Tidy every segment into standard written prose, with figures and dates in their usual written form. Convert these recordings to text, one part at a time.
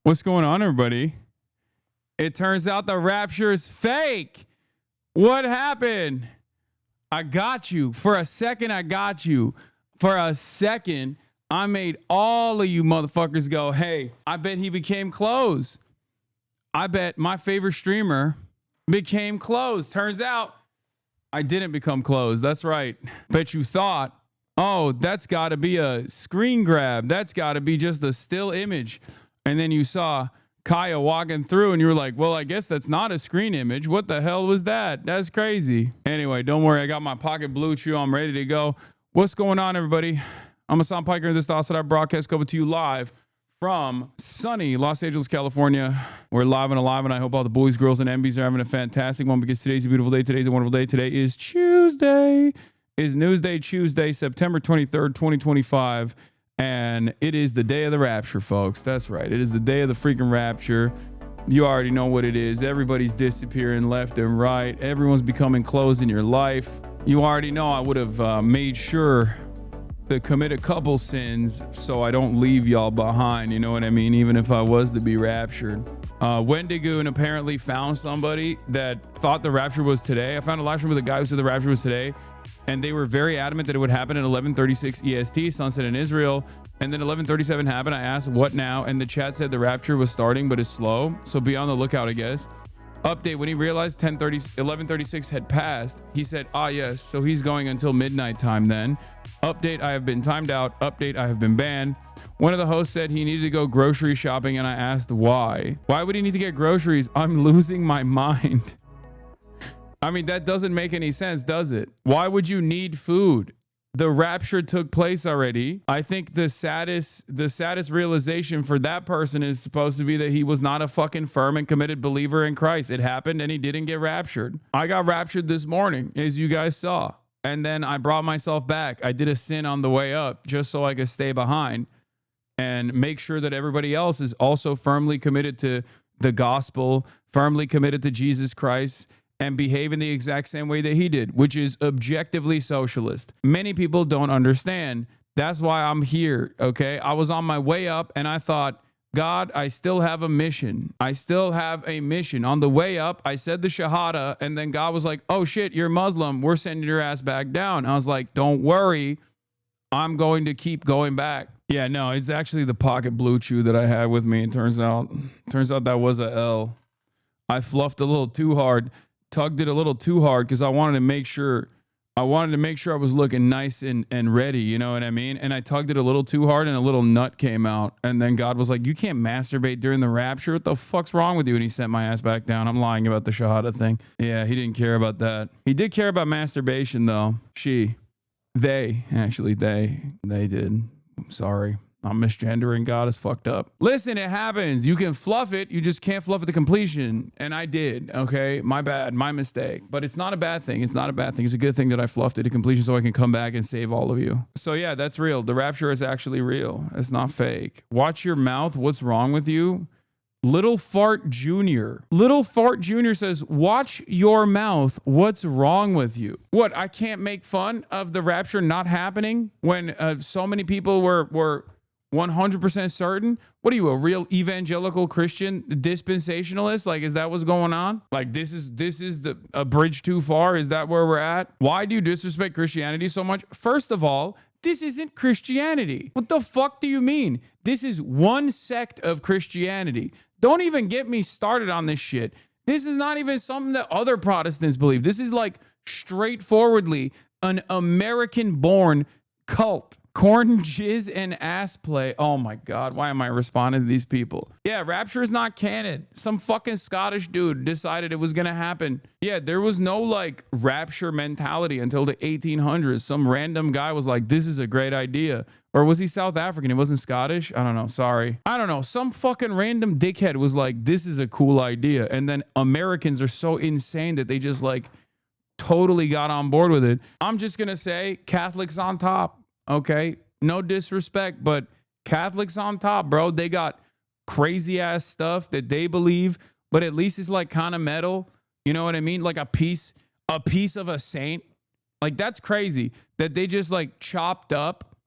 What's going on, everybody? It turns out the rapture is fake. What happened? I got you. For a second, I got you. For a second, I made all of you motherfuckers go, hey, I bet he became closed. I bet my favorite streamer became closed. Turns out I didn't become closed. That's right. Bet you thought, oh, that's got to be a screen grab. That's got to be just a still image. And then you saw Kaya walking through and you were like, well, I guess that's not a screen image. What the hell was that? That's crazy. Anyway, don't worry. I got my pocket blue chew. I'm ready to go. What's going on, everybody? I'm Hasan Piker, and this is the HasanDaily broadcast coming to you live from sunny Los Angeles, California. We're live and alive, and I hope all the boys, girls, and MBs are having a fantastic one because today's a beautiful day. Today's a wonderful day. Today is Tuesday. Is Newsday Tuesday, September 23rd, 2025. And it is the day of the rapture, folks. That's right. It is the day of the freaking rapture. You already know what it is. Everybody's disappearing left and right. Everyone's becoming closed in your life. You already know I would have made sure to commit a couple sins so I don't leave y'all behind. You know what I mean? Even if I was to be raptured. Wendigoon apparently found somebody that thought the rapture was today. I found a live stream with a guy who said the rapture was today. And they were very adamant that it would happen at 11:36 EST, sunset in Israel. And then 11:37 happened. I asked, what now? And the chat said the rapture was starting, but is slow. So be on the lookout, I guess. Update, when he realized 11:36 had passed, he said, yes. So he's going until midnight time then. Update, I have been timed out. Update, I have been banned. One of the hosts said he needed to go grocery shopping, and I asked why. Why would he need to get groceries? I'm losing my mind. I mean, that doesn't make any sense, does it? Why would you need food? The rapture took place already. I think the saddest realization for that person is supposed to be that he was not a fucking firm and committed believer in Christ. It happened and he didn't get raptured. I got raptured this morning, as you guys saw. And then I brought myself back. I did a sin on the way up just so I could stay behind and make sure that everybody else is also firmly committed to the gospel, firmly committed to Jesus Christ, and behave in the exact same way that he did, which is objectively socialist. Many people don't understand. That's why I'm here, okay? I was on my way up and I thought, God, I still have a mission. I still have a mission. On the way up, I said the Shahada, and then God was like, oh shit, you're Muslim. We're sending your ass back down. I was like, don't worry. I'm going to keep going back. Yeah, no, it's actually the pocket blue chew that I had with me. It turns out that was a L. I fluffed a little too hard. Tugged it a little too hard because I wanted to make sure I was looking nice and ready, you know what I mean? And I tugged it a little too hard and a little nut came out. And then God was like, you can't masturbate during the rapture. What the fuck's wrong with you? And he sent my ass back down. I'm lying about the Shahada thing. Yeah, he didn't care about that. He did care about masturbation though. They did. I'm sorry. I'm misgendering. God is fucked up. Listen, it happens. You can fluff it. You just can't fluff it to completion. And I did. Okay. My bad. My mistake. But it's not a bad thing. It's not a bad thing. It's a good thing that I fluffed it to completion so I can come back and save all of you. So yeah, that's real. The rapture is actually real. It's not fake. Watch your mouth. What's wrong with you? Little Fart Jr. Little Fart Jr. says, watch your mouth. What's wrong with you? What? I can't make fun of the rapture not happening when so many people were 100% certain? What are you, a real evangelical Christian dispensationalist? Like, is that what's going on? Like, this is a bridge too far? Is that where we're at? Why do you disrespect Christianity so much? First of all, this isn't Christianity. What the fuck do you mean? This is one sect of Christianity. Don't even get me started on this shit. This is not even something that other Protestants believe. This is like straightforwardly an American-born cult. Corn, jizz, and ass play. Oh my God, why am I responding to these people? Yeah, rapture is not canon. Some fucking Scottish dude decided it was gonna happen. Yeah, there was no like rapture mentality until the 1800s. Some random guy was like, this is a great idea. Or was he South African? He wasn't Scottish? I don't know, sorry. I don't know, some fucking random dickhead was like, this is a cool idea. And then Americans are so insane that they just like totally got on board with it. I'm just gonna say Catholics on top. Okay, no disrespect, but Catholics on top, bro. They got crazy ass stuff that they believe, but at least it's like kind of metal. You know what I mean? Like a piece of a saint. Like that's crazy that they just like chopped up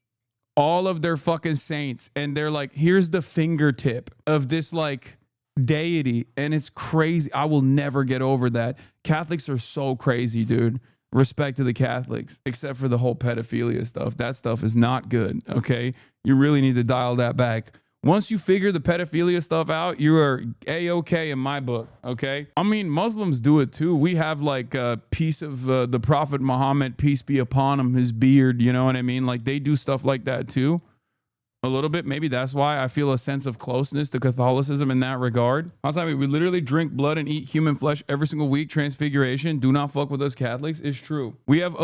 all of their fucking saints, and they're like, here's the fingertip of this like deity, and it's crazy. I will never get over that. Catholics are so crazy, dude. Respect to the Catholics, except for the whole pedophilia stuff. That stuff is not good, okay? You really need to dial that back. Once you figure the pedophilia stuff out, you are A-okay in my book, okay? I mean, Muslims do it too. We have like a piece of the Prophet Muhammad, peace be upon him, his beard, you know what I mean? Like they do stuff like that too. A little bit. Maybe that's why I feel a sense of closeness to Catholicism in that regard. HasanAbi, we literally drink blood and eat human flesh every single week. Transfiguration. Do not fuck with us Catholics. It's true. We have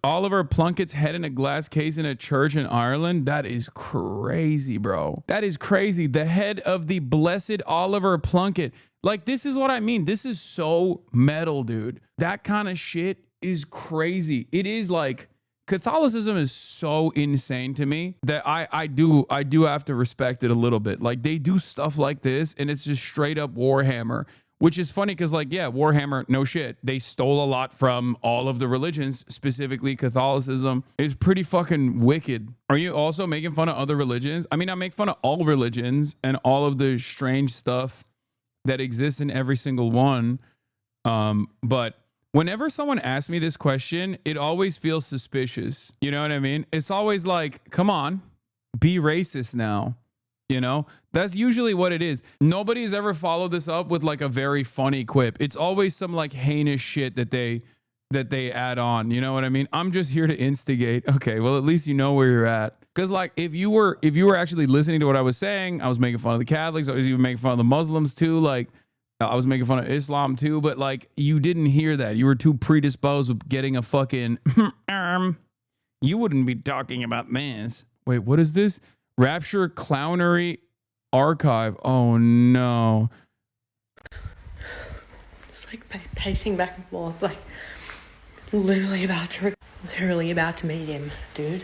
Oliver Plunkett's head in a glass case in a church in Ireland. That is crazy, bro. That is crazy. The head of the blessed Oliver Plunkett. Like, this is what I mean. This is so metal, dude. That kind of shit is crazy. It is like... Catholicism is so insane to me that I do have to respect it a little bit. Like they do stuff like this and it's just straight up Warhammer, which is funny because like, yeah, Warhammer, no shit. They stole a lot from all of the religions, specifically Catholicism is pretty fucking wicked. Are you also making fun of other religions? I mean, I make fun of all religions and all of the strange stuff that exists in every single one. But whenever someone asks me this question, it always feels suspicious. You know what I mean? It's always like, come on, be racist now. You know, that's usually what it is. Nobody's ever followed this up with like a very funny quip. It's always some like heinous shit that they add on. You know what I mean? I'm just here to instigate. Okay, well, at least you know where you're at. Because like if you were actually listening to what I was saying, I was making fun of the Catholics. I was even making fun of the Muslims too. Like, I was making fun of Islam too, but like you didn't hear that. You were too predisposed with getting a fucking you wouldn't be talking about this. Wait, what is this? Rapture Clownery archive. Oh no. It's like pacing back and forth, like literally about to meet him, dude.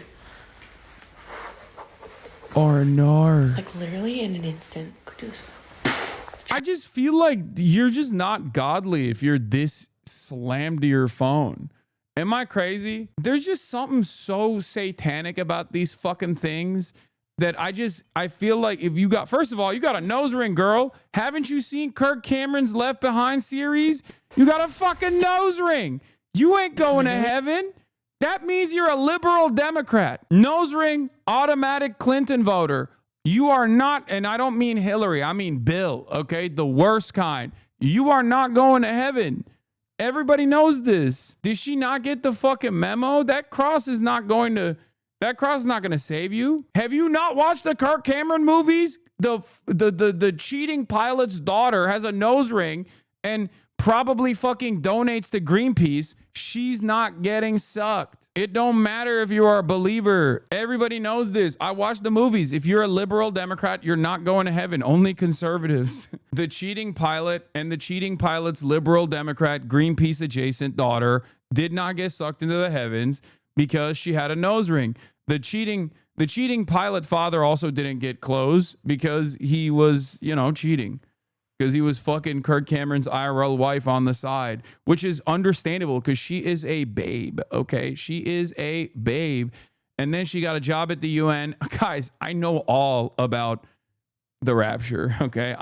Or no. Like literally in an instant. Could just I just feel like you're just not godly if you're this slammed to your phone. Am I crazy? There's just something so satanic about these fucking things that I feel like if you got, first of all, you got a nose ring, girl. Haven't you seen Kirk Cameron's Left Behind series? You got a fucking nose ring. You ain't going to heaven. That means you're a liberal Democrat. Nose ring, automatic Clinton voter. You are not, and I don't mean Hillary, I mean Bill, okay? The worst kind. You are not going to heaven. Everybody knows this. Did she not get the fucking memo? That cross is not going to save you. Have you not watched the Kirk Cameron movies? The cheating pilot's daughter has a nose ring and probably fucking donates to Greenpeace. She's not getting sucked. It don't matter if you are a believer. Everybody knows this. I watched the movies. If you're a liberal Democrat, you're not going to heaven. Only conservatives. The cheating pilot and the cheating pilot's liberal Democrat Greenpeace adjacent daughter did not get sucked into the heavens because she had a nose ring. The cheating pilot father also didn't get clothes because he was, cheating. Because he was fucking Kirk Cameron's IRL wife on the side, which is understandable because she is a babe, okay? She is a babe. And then she got a job at the UN. Guys, I know all about the rapture, okay?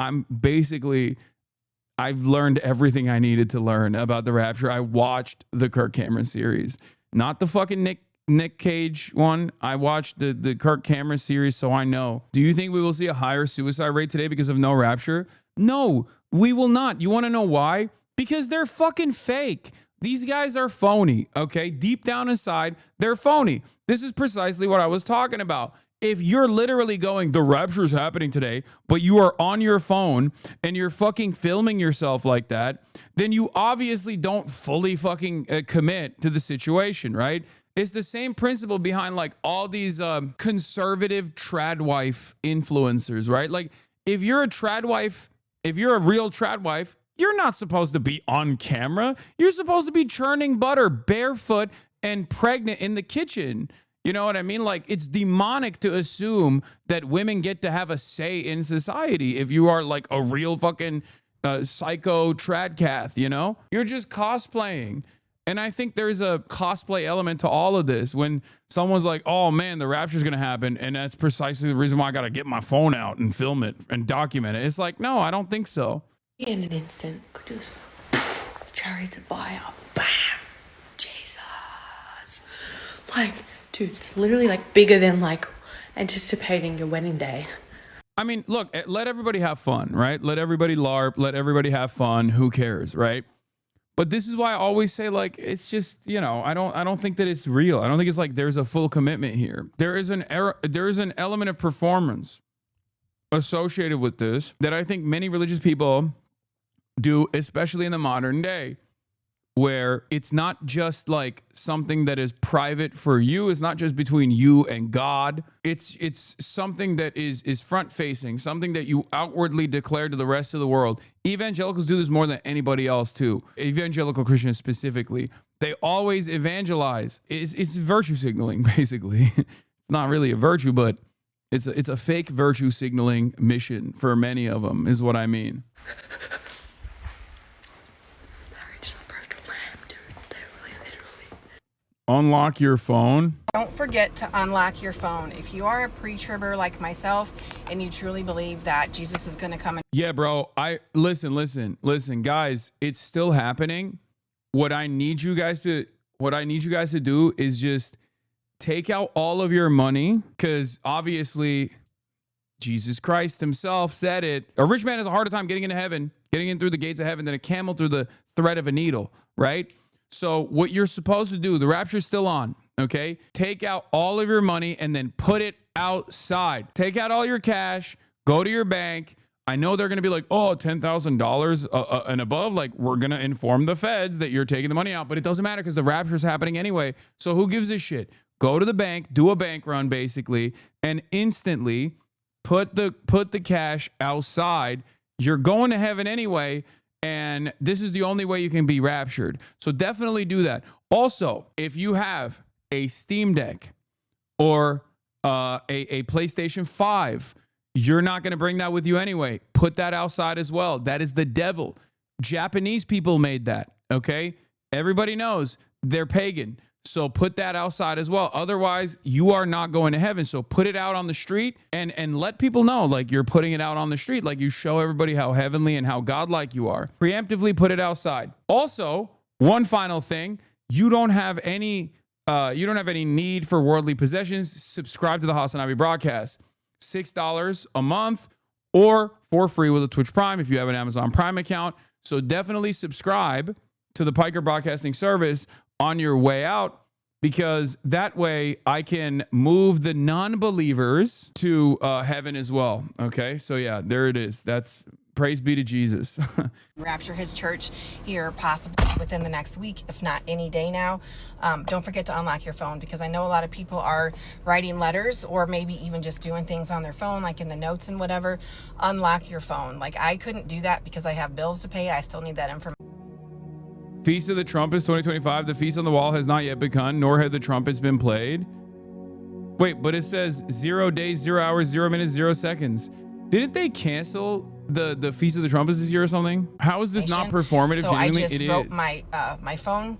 I've learned everything I needed to learn about the rapture. I watched the Kirk Cameron series, not the fucking Nick Cage one. I watched the Kirk Cameron series, so I know. Do you think we will see a higher suicide rate today because of no rapture? No, we will not. You want to know why? Because they're fucking fake. These guys are phony, okay? Deep down inside, they're phony. This is precisely what I was talking about. If you're literally going, the rapture is happening today, but you are on your phone and you're fucking filming yourself like that, then you obviously don't fully fucking commit to the situation, right? It's the same principle behind like all these conservative trad wife influencers, right? Like if you're a trad wife, if you're a real trad wife, you're not supposed to be on camera. You're supposed to be churning butter barefoot and pregnant in the kitchen. You know what I mean? Like it's demonic to assume that women get to have a say in society if you are like a real fucking psycho tradcath, you know? You're just cosplaying. And I think there's a cosplay element to all of this when someone's like, oh man, the rapture's going to happen. And that's precisely the reason why I got to get my phone out and film it and document it. It's like, no, I don't think so. In an instant, could just chariots of fire, bam, Jesus. Like, dude, it's literally like bigger than like anticipating your wedding day. I mean, look, let everybody have fun, right? Let everybody LARP, let everybody have fun. Who cares, right? But this is why I always say, like, it's just, you know, I don't think that it's real. I don't think it's like there's a full commitment here. There is an element of performance associated with this that I think many religious people do, especially in the modern day, where it's not just like something that is private for you. It's not just between you and God. It's something that is front facing, something that you outwardly declare to the rest of the world. Evangelicals do this more than anybody else too. Evangelical Christians specifically, they always evangelize. It's virtue signaling, basically. It's not really a virtue, but it's a fake virtue signaling mission for many of them, is what I mean. Unlock your phone. Don't forget to unlock your phone. If you are a pre-tribber like myself and you truly believe that Jesus is going to come. Yeah, bro. Listen, guys, it's still happening. What I need you guys to do is just take out all of your money, because obviously Jesus Christ himself said it. A rich man has a harder time getting into heaven, getting in through the gates of heaven, than a camel through the thread of a needle, right? So what you're supposed to do, the rapture's still on, okay? Take out all of your money and then put it outside. Take out all your cash, go to your bank. I know they're going to be like, oh, $10,000 and above. Like, we're going to inform the feds that you're taking the money out, but it doesn't matter because the rapture's happening anyway. So who gives a shit? Go to the bank, do a bank run basically, and instantly put the cash outside. You're going to heaven anyway. And this is the only way you can be raptured. So definitely do that. Also, if you have a Steam Deck or a PlayStation 5, you're not going to bring that with you anyway. Put that outside as well. That is the devil. Japanese people made that, okay? Everybody knows they're pagan. So put that outside as well. Otherwise, you are not going to heaven. So put it out on the street and let people know, like, you're putting it out on the street. Like, you show everybody how heavenly and how godlike you are. Preemptively put it outside. Also, one final thing, you don't have any need for worldly possessions. Subscribe to the HasanAbi broadcast. $6 a month or for free with a Twitch Prime if you have an Amazon Prime account. So definitely subscribe to the Piker Broadcasting Service on your way out, because that way I can move the non-believers to heaven as well. Okay, so yeah, there it is. That's praise be to Jesus. Rapture his church here possibly within the next week, if not any day now. Don't forget to unlock your phone, because I know a lot of people are writing letters or maybe even just doing things on their phone, like in the notes and whatever. Unlock your phone. Like, I couldn't do that because I have bills to pay. I still need that information. Feast of the Trumpets 2025. The feast on the wall has not yet begun, nor have the trumpets been played. Wait, but it says 0 days, 0 hours, 0 minutes, 0 seconds. Didn't they cancel the Feast of the Trumpets this year or something? How is this not performative? So I just wrote my phone,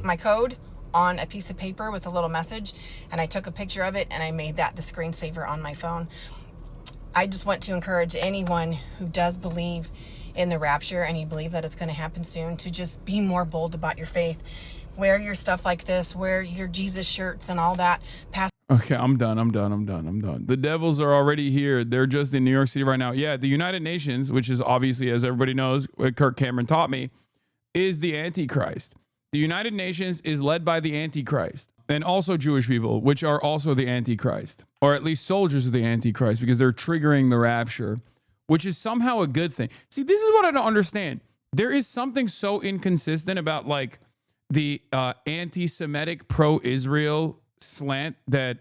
my code on a piece of paper with a little message, and I took a picture of it and I made that the screensaver on my phone. I just want to encourage anyone who does believe in the rapture and you believe that it's going to happen soon to just be more bold about your faith. Wear your stuff like this, wear your Jesus shirts and all that. Okay, I'm done. The devils are already here. They're just in New York City right now. Yeah, the United Nations, which is obviously, as everybody knows, what Kirk Cameron taught me, is the Antichrist. The United Nations is led by the Antichrist, and also Jewish people, which are also the Antichrist, or at least soldiers of the Antichrist, because they're triggering the rapture, which is somehow a good thing. See, this is what I don't understand. There is something so inconsistent about like the anti-Semitic pro-Israel slant that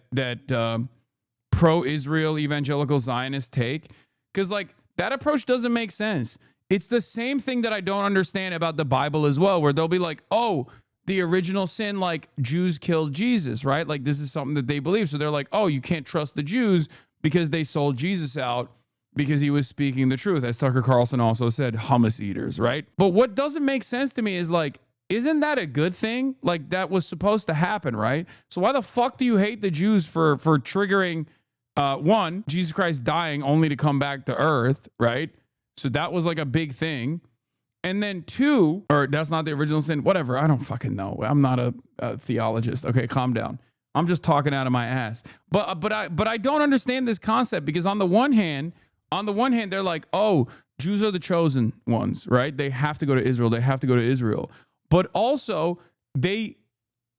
pro-Israel evangelical Zionists take, because like that approach doesn't make sense. It's the same thing that I don't understand about the Bible as well, where they'll be like, oh, the original sin, like Jews killed Jesus, right? Like this is something that they believe. So they're like, oh, you can't trust the Jews because they sold Jesus out because he was speaking the truth. As Tucker Carlson also said, hummus eaters, right? But what doesn't make sense to me is like, isn't that a good thing? Like, that was supposed to happen, right? So why the fuck do you hate the Jews for triggering, one, Jesus Christ dying only to come back to earth, right? So that was like a big thing. And then two, or that's not the original sin, whatever. I don't fucking know. I'm not a theologist. Okay, calm down. I'm just talking out of my ass. But I don't understand this concept, because on the one hand, they're like, oh, Jews are the chosen ones, right? They have to go to Israel. They have to go to Israel. But also, they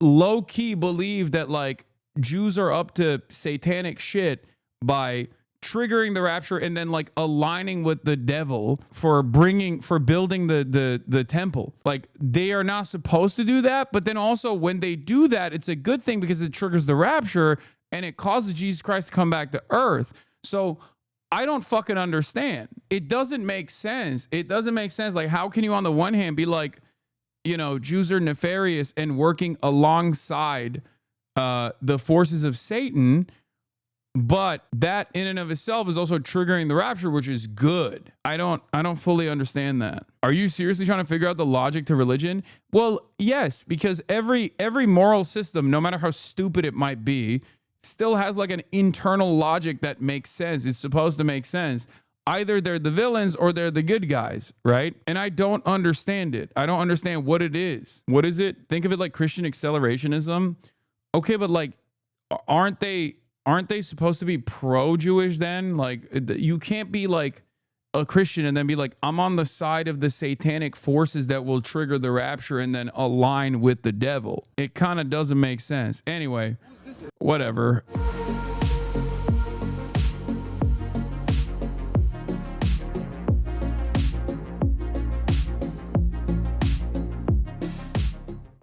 low key believe that like Jews are up to satanic shit by triggering the rapture and then like aligning with the devil for building the temple. Like, they are not supposed to do that, but then also when they do that, it's a good thing because it triggers the rapture and it causes Jesus Christ to come back to earth. So I don't fucking understand. It doesn't make sense. It doesn't make sense. Like, how can you on the one hand be like, you know, Jews are nefarious and working alongside the forces of Satan, but that in and of itself is also triggering the rapture, which is good. I don't fully understand that. Are you seriously trying to figure out the logic to religion? Well, yes, because every moral system, no matter how stupid it might be, still has like an internal logic that makes sense. It's supposed to make sense. Either they're the villains or they're the good guys, right? And I don't understand it. I don't understand what it is. What is it? Think of it like Christian accelerationism. Okay, but like, aren't they supposed to be pro-Jewish then? Like, you can't be like a Christian and then be like, I'm on the side of the satanic forces that will trigger the rapture and then align with the devil. It kind of doesn't make sense. Anyway, whatever.